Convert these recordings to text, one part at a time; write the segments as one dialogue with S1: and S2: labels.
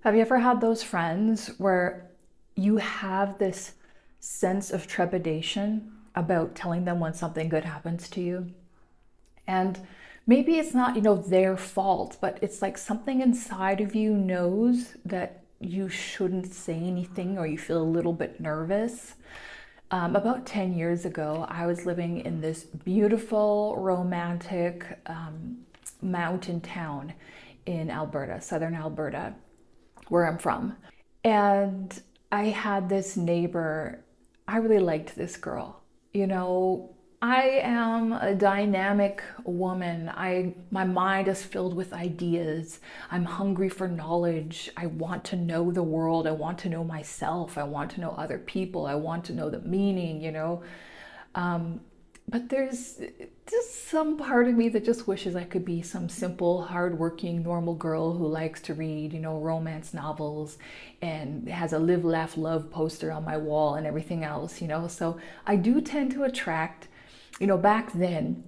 S1: Have you ever had those friends where you have this sense of trepidation about telling them when something good happens to you? And maybe it's not, their fault, but it's like something inside of you knows that you shouldn't say anything or you feel a little bit nervous. About 10 years ago, I was living in this beautiful, romantic mountain town in Alberta, southern Alberta, where I'm from. And I had this neighbor. I really liked this girl. I am a dynamic woman. My mind is filled with ideas. I'm hungry for knowledge. I want to know the world. I want to know myself. I want to know other people. I want to know the meaning. But there's just some part of me that just wishes I could be some simple, hardworking, normal girl who likes to read, romance novels and has a live, laugh, love poster on my wall and everything else. So I do tend to attract, back then,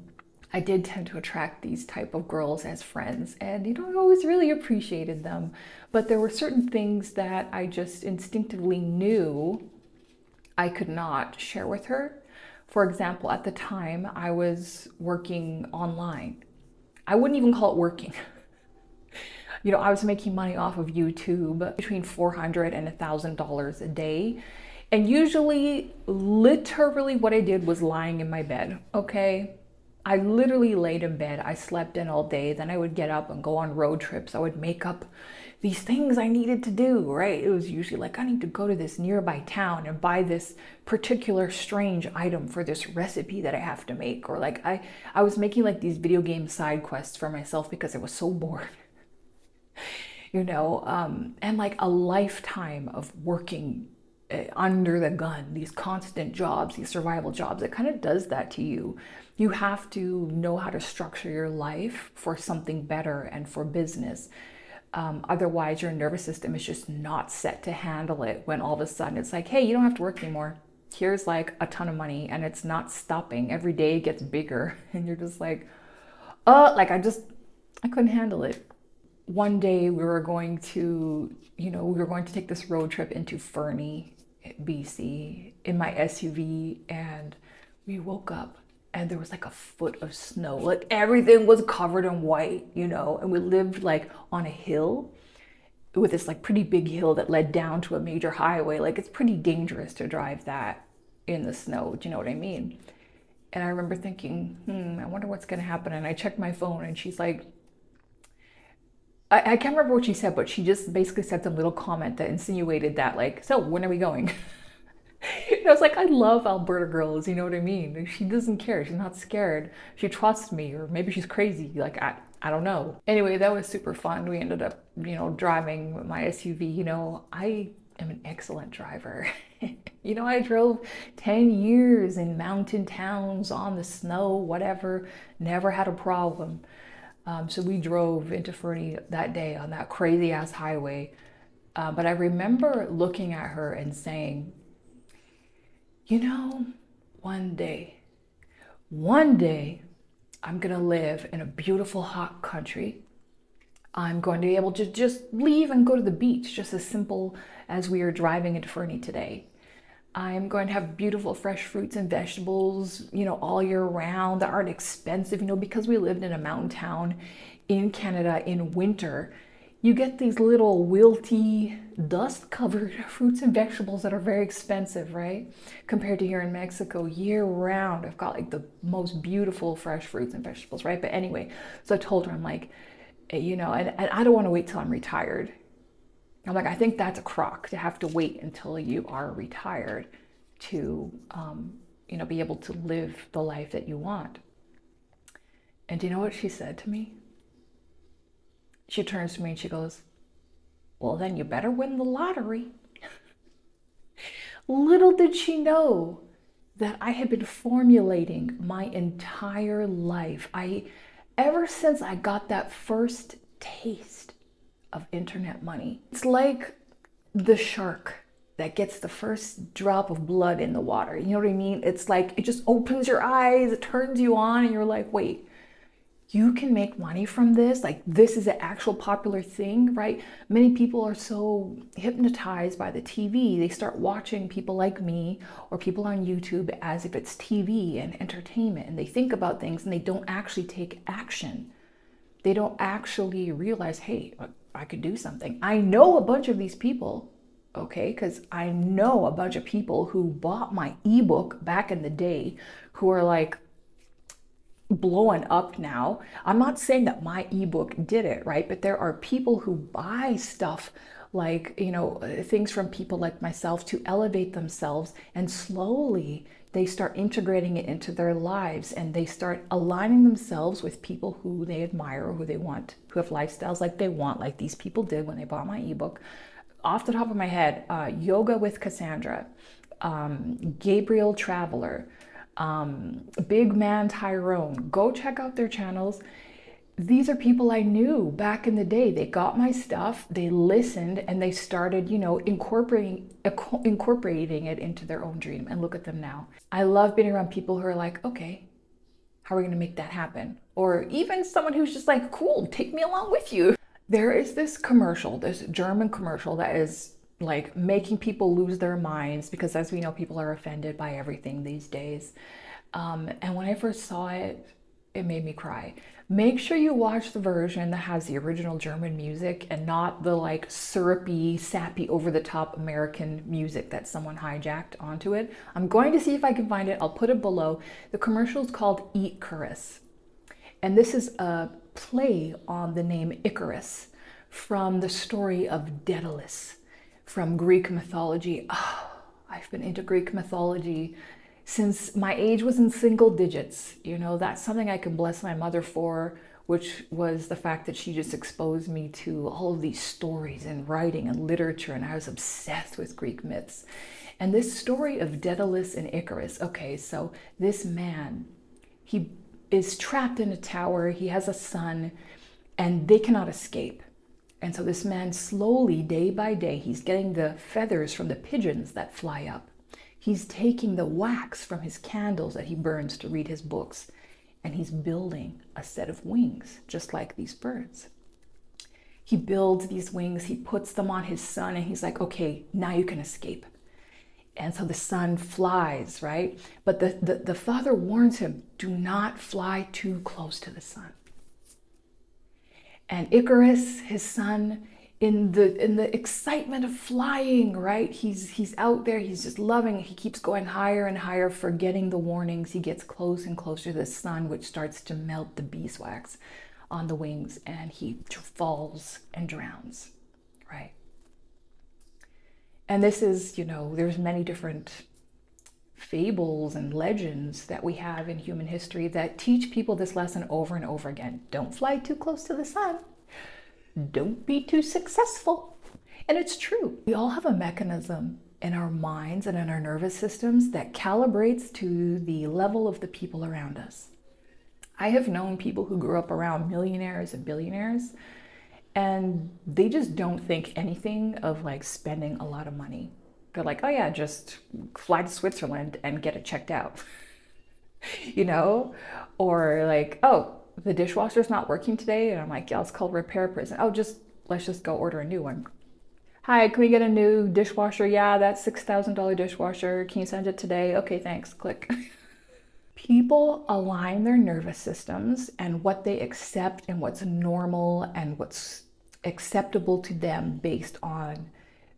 S1: I did tend to attract these type of girls as friends, and I always really appreciated them. But there were certain things that I just instinctively knew I could not share with her. For example, at the time I was working online. I wouldn't even call it working. I was making money off of YouTube between $400 and $1,000 a day. And usually, literally what I did was lying in my bed, okay? I literally laid in bed. I slept in all day. Then I would get up and go on road trips. I would make up these things I needed to do, right? It was usually like, I need to go to this nearby town and buy this particular strange item for this recipe that I have to make. Or like I was making like these video game side quests for myself because I was so bored. And like a lifetime of working under the gun, these constant jobs, these survival jobs, it kind of does that to you. You have to know how to structure your life for something better and for business. Otherwise, your nervous system is just not set to handle it when all of a sudden it's like, hey, you don't have to work anymore. Here's like a ton of money and it's not stopping. Every day it gets bigger and you're just like, I couldn't handle it. One day we were going to take this road trip into Fernie, BC in my SUV, and we woke up and there was like a foot of snow. Like everything was covered in white, and we lived like on a hill with this like pretty big hill that led down to a major highway. Like it's pretty dangerous to drive that in the snow. Do you know what I mean? And I remember thinking, I wonder what's going to happen. And I checked my phone and she's like, I can't remember what she said, but she just basically said some little comment that insinuated that like, so when are we going? And I was like, I love Alberta girls, you know what I mean? She doesn't care. She's not scared. She trusts me, or maybe she's crazy. Like, I don't know. Anyway, that was super fun. We ended up, driving my SUV. I am an excellent driver. I drove 10 years in mountain towns on the snow, whatever, never had a problem. So we drove into Fernie that day on that crazy ass highway. But I remember looking at her and saying, one day, I'm gonna live in a beautiful hot country. I'm going to be able to just leave and go to the beach, just as simple as we are driving into Fernie today. I'm going to have beautiful fresh fruits and vegetables, all year round that aren't expensive, because we lived in a mountain town in Canada in winter. You get these little wilty, dust-covered fruits and vegetables that are very expensive, right? Compared to here in Mexico, year round, I've got like the most beautiful fresh fruits and vegetables, right? But anyway, so I told her, I'm like, and I don't want to wait till I'm retired. I'm like, I think that's a crock to have to wait until you are retired to, be able to live the life that you want. And do you know what she said to me? She turns to me and she goes, well, then you better win the lottery. Little did she know that I had been formulating my entire life. Ever since I got that first taste of internet money, it's like the shark that gets the first drop of blood in the water. You know what I mean? It's like, it just opens your eyes, it turns you on, and you're like, wait, You can make money from this. Like, this is an actual popular thing, right? Many people are so hypnotized by the TV. They start watching people like me or people on YouTube as if it's TV and entertainment. And they think about things and they don't actually take action. They don't actually realize, hey, I could do something. I know a bunch of these people, okay? Because I know a bunch of people who bought my ebook back in the day who are like, blowing up now. I'm not saying that my ebook did it, right? But there are people who buy stuff like, you know, things from people like myself to elevate themselves, and slowly they start integrating it into their lives, and they start aligning themselves with people who they admire, who they want, who have lifestyles like they want, like these people did when they bought my ebook. Off the top of my head, Yoga with Cassandra, Gabriel Traveler, Big Man Tyrone. Go check out their channels. These are people I knew back in the day. They got my stuff, they listened, and they started, you know, incorporating it into their own dream. And look at them now. I love being around people who are like, okay, how are we going to make that happen? Or even someone who's just like, cool, take me along with you. There is this commercial, this German commercial that is like making people lose their minds, because as we know, people are offended by everything these days. And when I first saw it, it made me cry. Make sure you watch the version that has the original German music and not the like syrupy, sappy, over-the-top American music that someone hijacked onto it. I'm going to see if I can find it. I'll put it below. The commercial is called Icarus. And this is a play on the name Icarus from the story of Daedalus from Greek mythology. Oh, I've been into Greek mythology since my age was in single digits. You know, that's something I can bless my mother for, which was the fact that she just exposed me to all of these stories and writing and literature, and I was obsessed with Greek myths. And this story of Daedalus and Icarus, okay, so this man, he is trapped in a tower, he has a son, and they cannot escape. And so this man slowly, day by day, he's getting the feathers from the pigeons that fly up. He's taking the wax from his candles that he burns to read his books, and he's building a set of wings, just like these birds. He builds these wings, he puts them on his son, and he's like, okay, now you can escape. And so the son flies, right? But the father warns him, do not fly too close to the sun. And Icarus, his son, in the excitement of flying, right? He's out there, he's just loving it. He keeps going higher and higher, forgetting the warnings. He gets close and closer to the sun, which starts to melt the beeswax on the wings, and he falls and drowns, right? And this is, you know, there's many different fables and legends that we have in human history that teach people this lesson over and over again. Don't fly too close to the sun. Don't be too successful. And it's true. We all have a mechanism in our minds and in our nervous systems that calibrates to the level of the people around us. I have known people who grew up around millionaires and billionaires, and they just don't think anything of like spending a lot of money. They're like, oh yeah, just fly to Switzerland and get it checked out, you know? Or like, oh, the dishwasher's not working today. And I'm like, yeah, it's called repair person. Oh, let's just go order a new one. Hi, can we get a new dishwasher? Yeah, that's $6,000 dishwasher. Can you send it today? Okay, thanks, click. People align their nervous systems and what they accept and what's normal and what's acceptable to them based on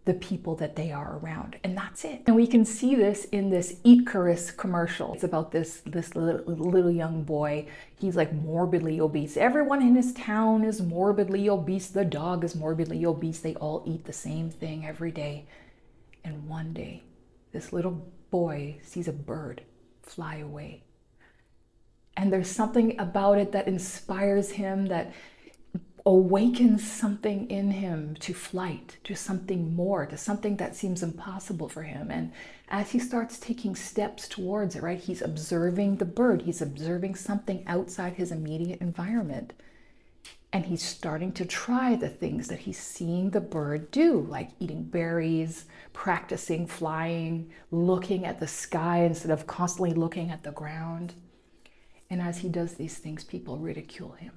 S1: the people that they are around, and that's it. And we can see this in this Icarus commercial. It's about this little young boy. He's like morbidly obese. Everyone in his town is morbidly obese. The dog is morbidly obese. They all eat the same thing every day. And one day, this little boy sees a bird fly away. And there's something about it that inspires him, that awakens something in him to flight, to something more, to something that seems impossible for him. And as he starts taking steps towards it, right, he's observing the bird, he's observing something outside his immediate environment. And he's starting to try the things that he's seeing the bird do, like eating berries, practicing flying, looking at the sky instead of constantly looking at the ground. And as he does these things, people ridicule him.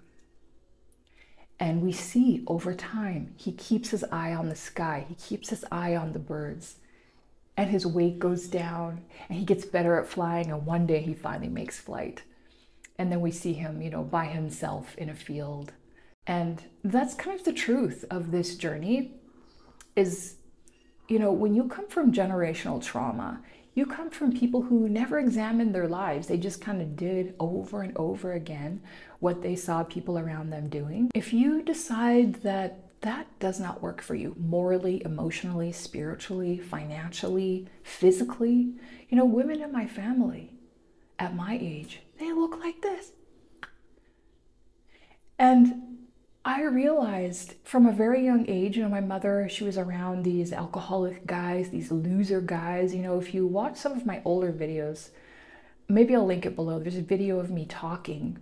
S1: And we see over time, he keeps his eye on the sky. He keeps his eye on the birds. And his weight goes down and he gets better at flying. And one day he finally makes flight. And then we see him, by himself in a field. And that's kind of the truth of this journey is, when you come from generational trauma, you come from people who never examined their lives. They just kind of did over and over again what they saw people around them doing. If you decide that that does not work for you morally, emotionally, spiritually, financially, physically, women in my family at my age, they look like this. And I realized from a very young age, my mother, she was around these alcoholic guys, these loser guys. If you watch some of my older videos, maybe I'll link it below. There's a video of me talking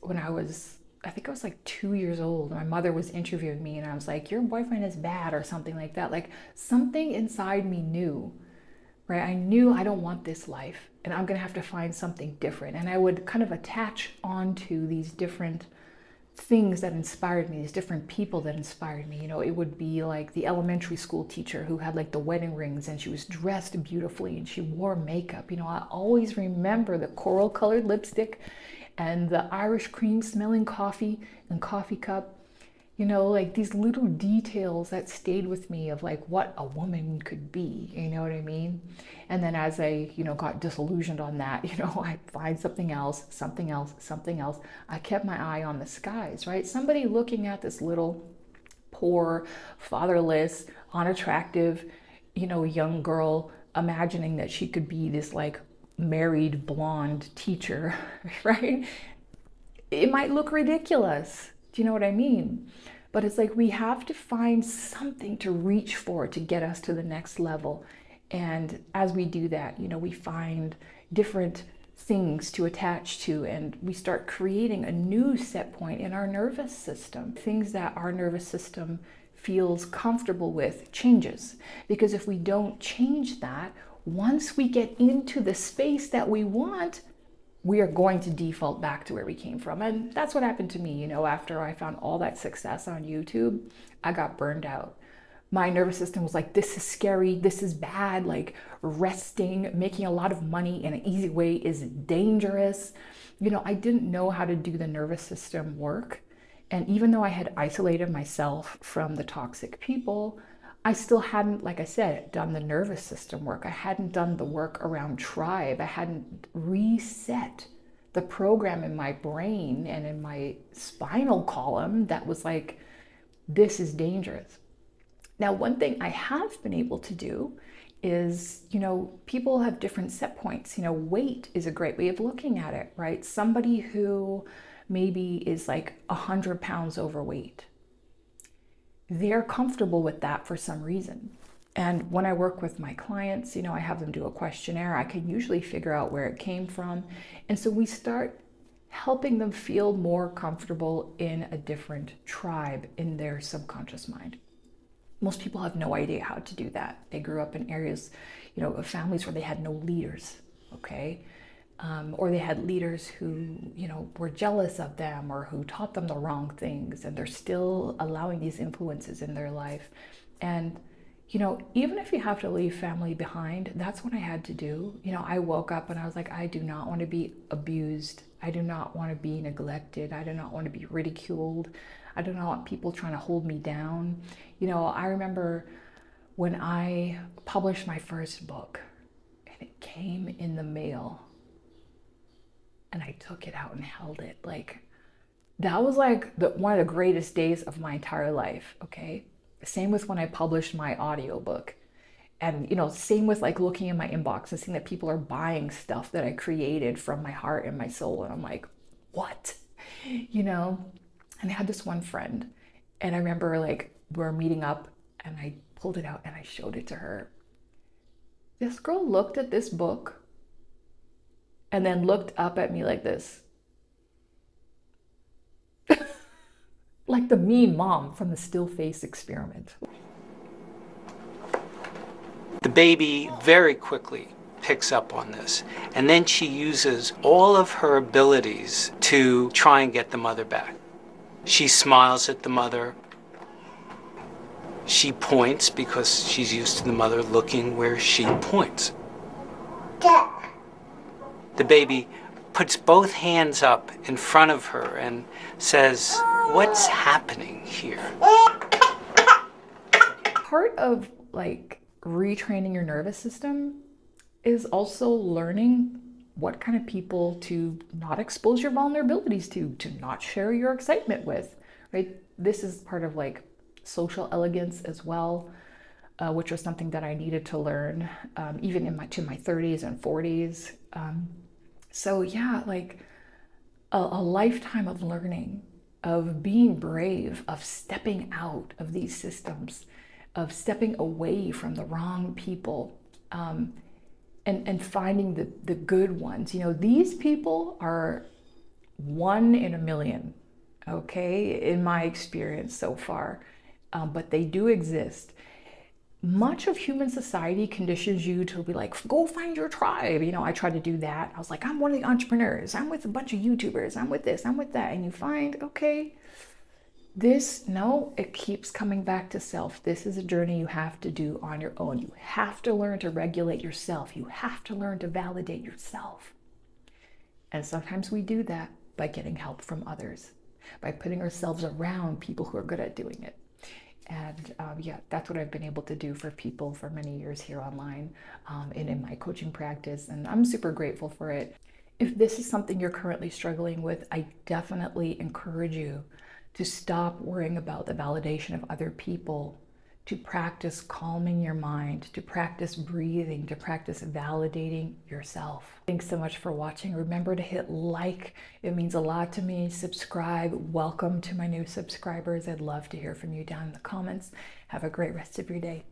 S1: when I think I was like 2 years old. My mother was interviewing me and I was like, your boyfriend is bad or something like that. Like something inside me knew, right? I knew I don't want this life and I'm gonna have to find something different. And I would kind of attach onto these different things that inspired me, these different people that inspired me. It would be like the elementary school teacher who had like the wedding rings and she was dressed beautifully and she wore makeup. I always remember the coral colored lipstick and the Irish cream smelling coffee and coffee cup. Like these little details that stayed with me of like what a woman could be, you know what I mean? And then as I, got disillusioned on that, I'd find something else. I kept my eye on the skies, right? Somebody looking at this little poor, fatherless, unattractive, young girl, imagining that she could be this like married blonde teacher, right? It might look ridiculous. Do you know what I mean? But it's like we have to find something to reach for to get us to the next level. And as we do that, we find different things to attach to and we start creating a new set point in our nervous system. Things that our nervous system feels comfortable with changes. Because if we don't change that, once we get into the space that we want, we are going to default back to where we came from. And that's what happened to me, after I found all that success on YouTube, I got burned out. My nervous system was like, this is scary, this is bad, like resting, making a lot of money in an easy way is dangerous. I didn't know how to do the nervous system work. And even though I had isolated myself from the toxic people, I still hadn't, like I said, done the nervous system work. I hadn't done the work around tribe. I hadn't reset the program in my brain and in my spinal column that was like, this is dangerous. Now, one thing I have been able to do is, people have different set points. Weight is a great way of looking at it, right? Somebody who maybe is like 100 pounds overweight, they're comfortable with that for some reason. And when I work with my clients, I have them do a questionnaire. I can usually figure out where it came from. And so we start helping them feel more comfortable in a different tribe in their subconscious mind. Most people have no idea how to do that. They grew up in areas, of families where they had no leaders, okay? Or they had leaders who, were jealous of them or who taught them the wrong things, and they're still allowing these influences in their life. And, even if you have to leave family behind, that's what I had to do. I woke up and I was like, I do not want to be abused. I do not want to be neglected. I do not want to be ridiculed. I do not want people trying to hold me down. I remember when I published my first book and it came in the mail. And I took it out and held it. Like, that was like one of the greatest days of my entire life, okay? Same with when I published my audiobook. And, same with like looking in my inbox and seeing that people are buying stuff that I created from my heart and my soul. And I'm like, what? And I had this one friend. And I remember like we were meeting up and I pulled it out and I showed it to her. This girl looked at this book and then looked up at me like this. Like the mean mom from the still face experiment.
S2: The baby very quickly picks up on this. And then she uses all of her abilities to try and get the mother back. She smiles at the mother. She points because she's used to the mother looking where she points. The baby puts both hands up in front of her and says, "What's happening here?"
S1: Part of like retraining your nervous system is also learning what kind of people to not expose your vulnerabilities to not share your excitement with, right? This is part of like social elegance as well, which was something that I needed to learn even in my 30s and 40s. So yeah, like a lifetime of learning, of being brave, of stepping out of these systems, of stepping away from the wrong people, and finding the good ones. You know, these people are 1 in a million, okay, in my experience so far, but they do exist. Much of human society conditions you to be like, go find your tribe. You know, I tried to do that. I was like, I'm one of the entrepreneurs. I'm with a bunch of YouTubers. I'm with this, I'm with that. And you find, okay, no, it keeps coming back to self. This is a journey you have to do on your own. You have to learn to regulate yourself. You have to learn to validate yourself. And sometimes we do that by getting help from others, by putting ourselves around people who are good at doing it. And yeah, that's what I've been able to do for people for many years here online and in my coaching practice. And I'm super grateful for it. If this is something you're currently struggling with, I definitely encourage you to stop worrying about the validation of other people, to practice calming your mind, to practice breathing, to practice validating yourself. Thanks so much for watching. Remember to hit like. It means a lot to me. Subscribe. Welcome to my new subscribers. I'd love to hear from you down in the comments. Have a great rest of your day.